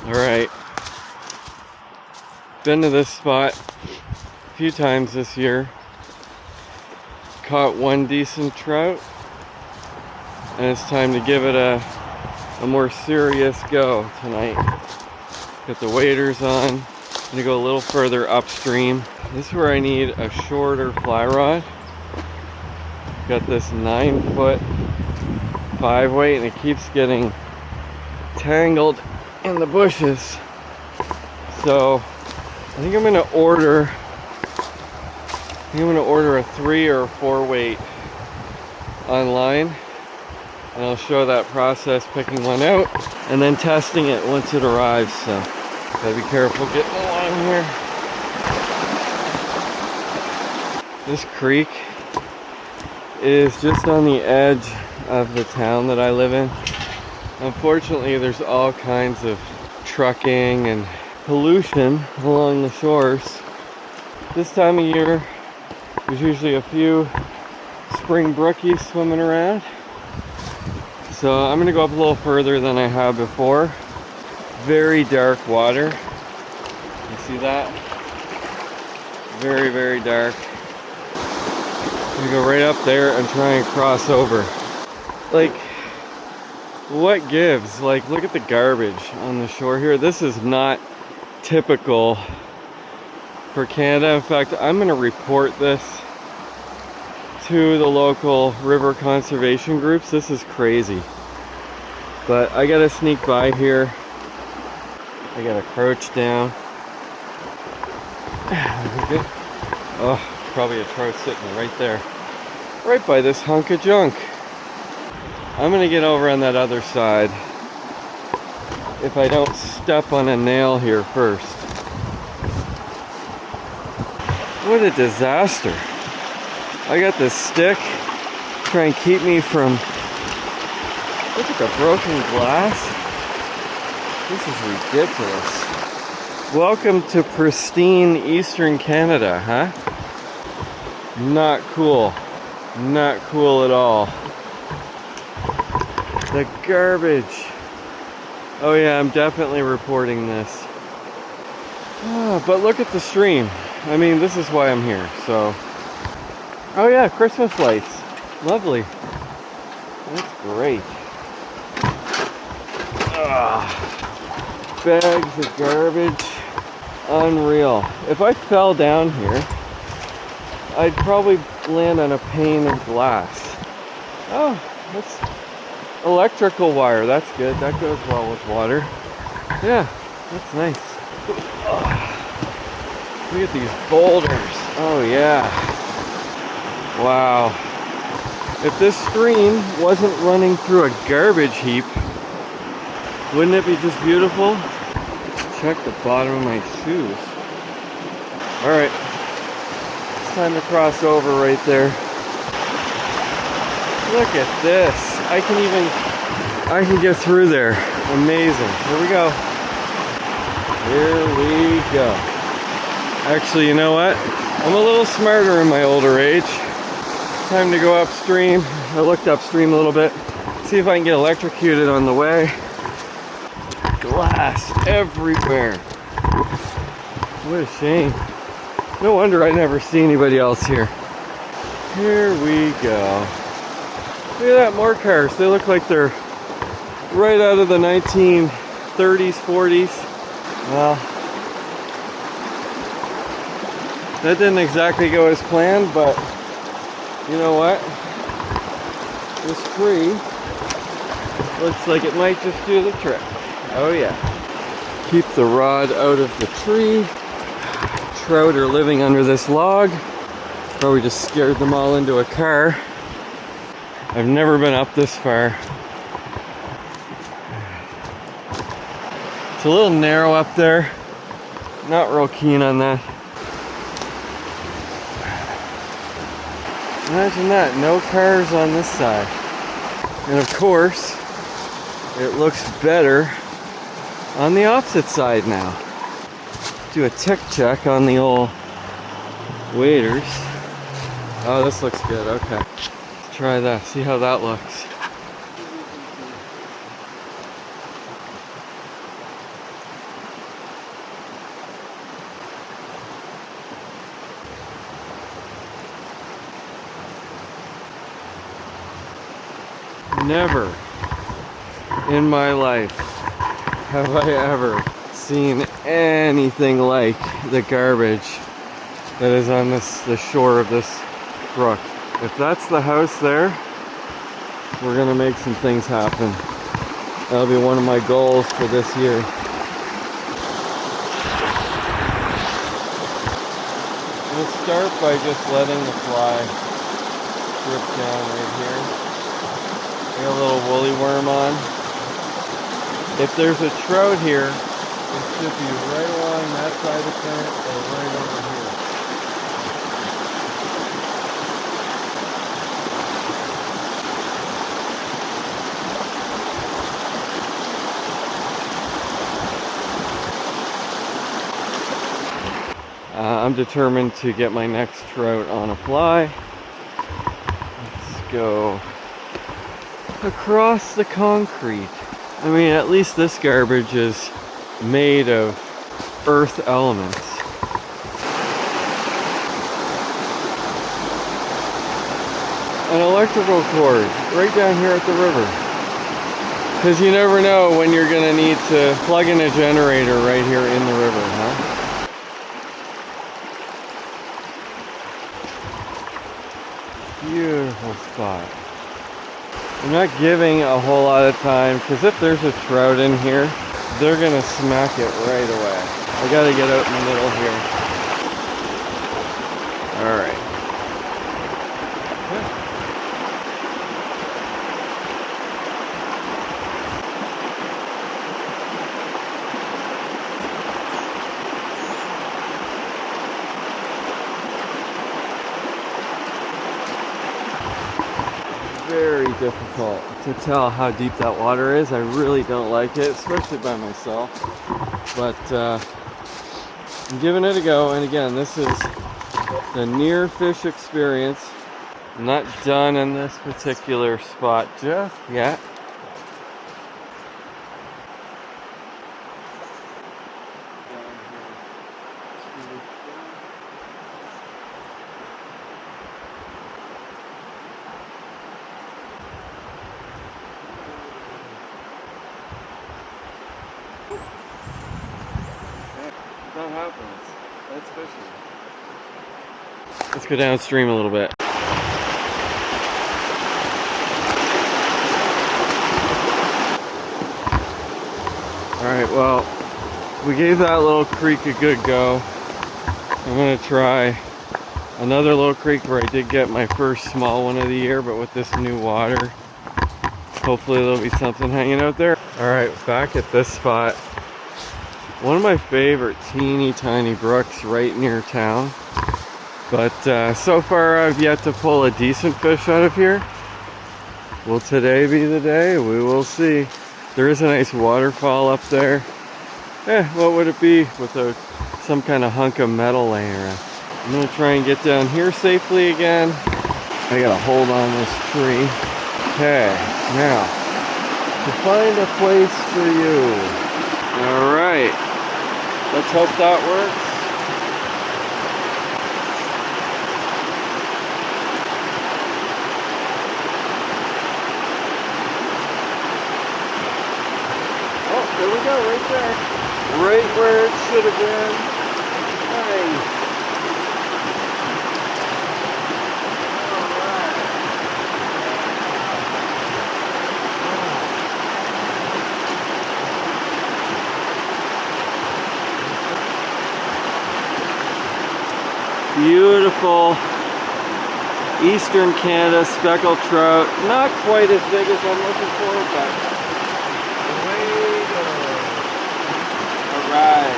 Alright, been to this spot a few times this year. Caught one decent trout, and it's time to give it a more serious go tonight. Got the waders on. I'm gonna go a little further upstream. This is where I need a shorter fly rod. Got this 9-foot 5-weight, and it keeps getting tangled in the bushes. So I think I'm gonna order a 3 or 4 weight online, and I'll show that process, picking one out and then testing it once it arrives. So gotta be careful getting along here. This creek is just on the edge of the town that I live in. Unfortunately, there's all kinds of trucking and pollution along the shores. This time of year, there's usually a few spring brookies swimming around. So I'm gonna go up a little further than I have before. Very dark water. You see that? Very, very dark. I'm gonna go right up there and try and cross over. Like, what gives? Like, look at the garbage on the shore here. This is not typical for Canada. In fact, I'm gonna report this to the local river conservation groups. This is crazy. But I gotta sneak by here. I gotta crouch down. Oh, probably a trout sitting right there. Right by this hunk of junk. I'm gonna get over on that other side if I don't step on a nail here first. What a disaster. I got this stick to try and keep me from... Look at the broken glass. This is ridiculous. Welcome to pristine Eastern Canada, huh? Not cool. Not cool at all. The garbage. Oh yeah, I'm definitely reporting this. But look at the stream. I mean, this is why I'm here, so. Oh yeah, Christmas lights. Lovely. That's great. Bags of garbage. Unreal. If I fell down here, I'd probably land on a pane of glass. Oh, that's electrical wire. That's good. That goes well with water. Yeah, that's nice. Look at these boulders. Oh yeah. Wow. If this stream wasn't running through a garbage heap, wouldn't it be just beautiful? Check the bottom of my shoes. Alright. It's time to cross over right there. Look at this. I can get through there. Amazing. Here we go. Here we go. Actually, you know what? I'm a little smarter in my older age. Time to go upstream. I looked upstream a little bit. See if I can get electrocuted on the way. Glass everywhere. What a shame. No wonder I never see anybody else here. Here we go. Look at that, more cars. They look like they're right out of the 1930s, 40s. Well, that didn't exactly go as planned, but you know what? This tree looks like it might just do the trick. Oh yeah. Keep the rod out of the tree. Trout are living under this log. Probably just scared them all into a car. I've never been up this far. It's a little narrow up there. Not real keen on that. Imagine that, no cars on this side. And of course, it looks better on the opposite side now. Do a tick check on the old waders. Oh, this looks good, okay. Let's try that, see how that looks. Never in my life have I ever seen anything like the garbage that is on the shore of this brook. If that's the house there, we're gonna make some things happen. That'll be one of my goals for this year. We'll start by just letting the fly drip down right here. I got a little woolly worm on. If there's a trout here, it should be right along that side of the current or right over here. I'm determined to get my next trout on a fly. Let's go across the concrete. I mean, at least this garbage is made of earth elements. An electrical cord right down here at the river. Because you never know when you're going to need to plug in a generator right here in the river, huh? Beautiful spot. I'm not giving a whole lot of time because if there's a trout in here, they're gonna smack it right away. I gotta get out in the middle here. Alright. Very difficult to tell how deep that water is. I really don't like it, especially by myself. But I'm giving it a go. And again, this is the near fish experience. I'm not done in this particular spot just yet. That happens. That's fishing. Let's go downstream a little bit. Alright, well, we gave that little creek a good go. I'm gonna try another little creek where I did get my first small one of the year, but with this new water, hopefully there'll be something hanging out there. Alright, back at this spot. One of my favorite teeny tiny brooks right near town. But so far I've yet to pull a decent fish out of here. Will today be the day? We will see. There is a nice waterfall up there. What would it be without some kind of hunk of metal laying around? I'm gonna try and get down here safely again. I gotta hold on this tree. Okay, now, to find a place for you. Alright, let's hope that works. There we go, right there. Right where it should have been. Nice. Alright. Beautiful Eastern Canada speckled trout. Not quite as big as I'm looking for, but right.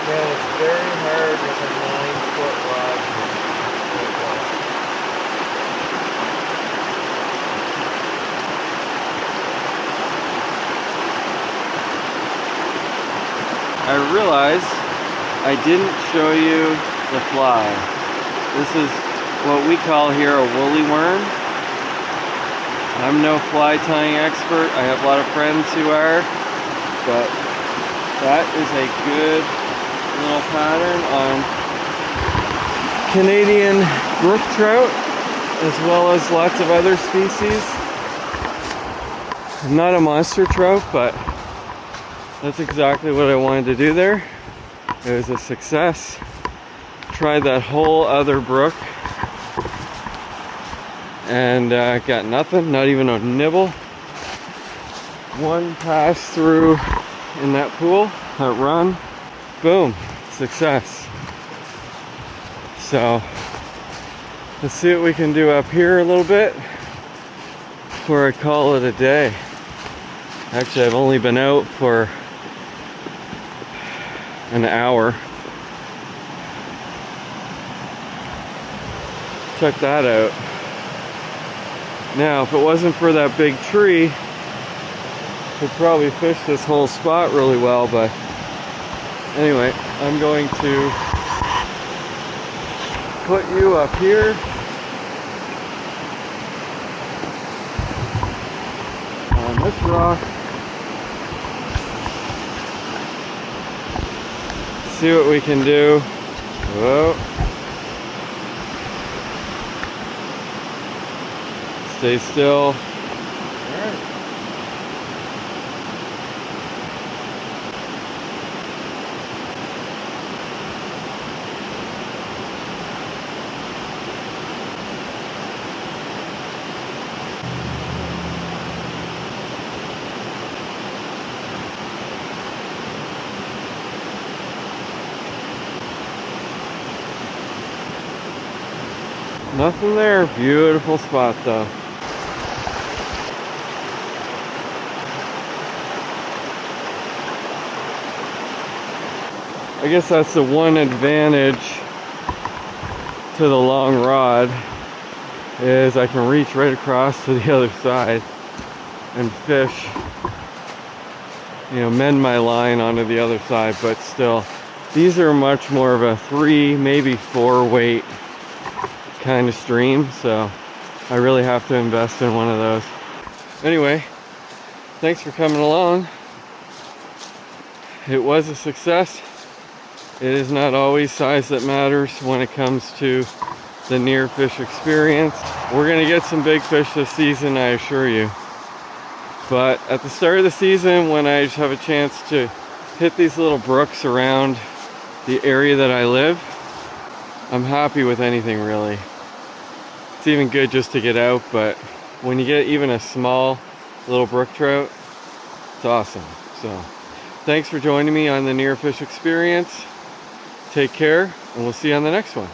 Yeah, it's very hard with a 9-foot rod. I realized I didn't show you the fly. This is what we call here a woolly worm. I'm no fly tying expert. I have a lot of friends who are, but that is a good little pattern on Canadian brook trout, as well as lots of other species. I'm not a monster trout, but that's exactly what I wanted to do there. It was a success. Tried that whole other brook and got nothing, not even a nibble. One pass through in that pool, that run, boom, success. So let's see what we can do up here a little bit before I call it a day. Actually, I've only been out for an hour. Check that out. Now, if it wasn't for that big tree, could probably fish this whole spot really well, but anyway, I'm going to put you up here. On this rock. See what we can do. Whoa. Stay still. All right. Nothing there. Beautiful spot though. I guess that's the one advantage to the long rod, is I can reach right across to the other side and fish, you know, mend my line onto the other side. But still, these are much more of a 3, maybe 4 weight kind of stream, so I really have to invest in one of those. Anyway, thanks for coming along. It was a success. It is not always size that matters when it comes to the near fish experience. We're gonna get some big fish this season, I assure you. But at the start of the season, when I just have a chance to hit these little brooks around the area that I live, I'm happy with anything really. It's even good just to get out, but when you get even a small little brook trout, it's awesome. So thanks for joining me on the Near Fish Experience. Take care, and we'll see you on the next one.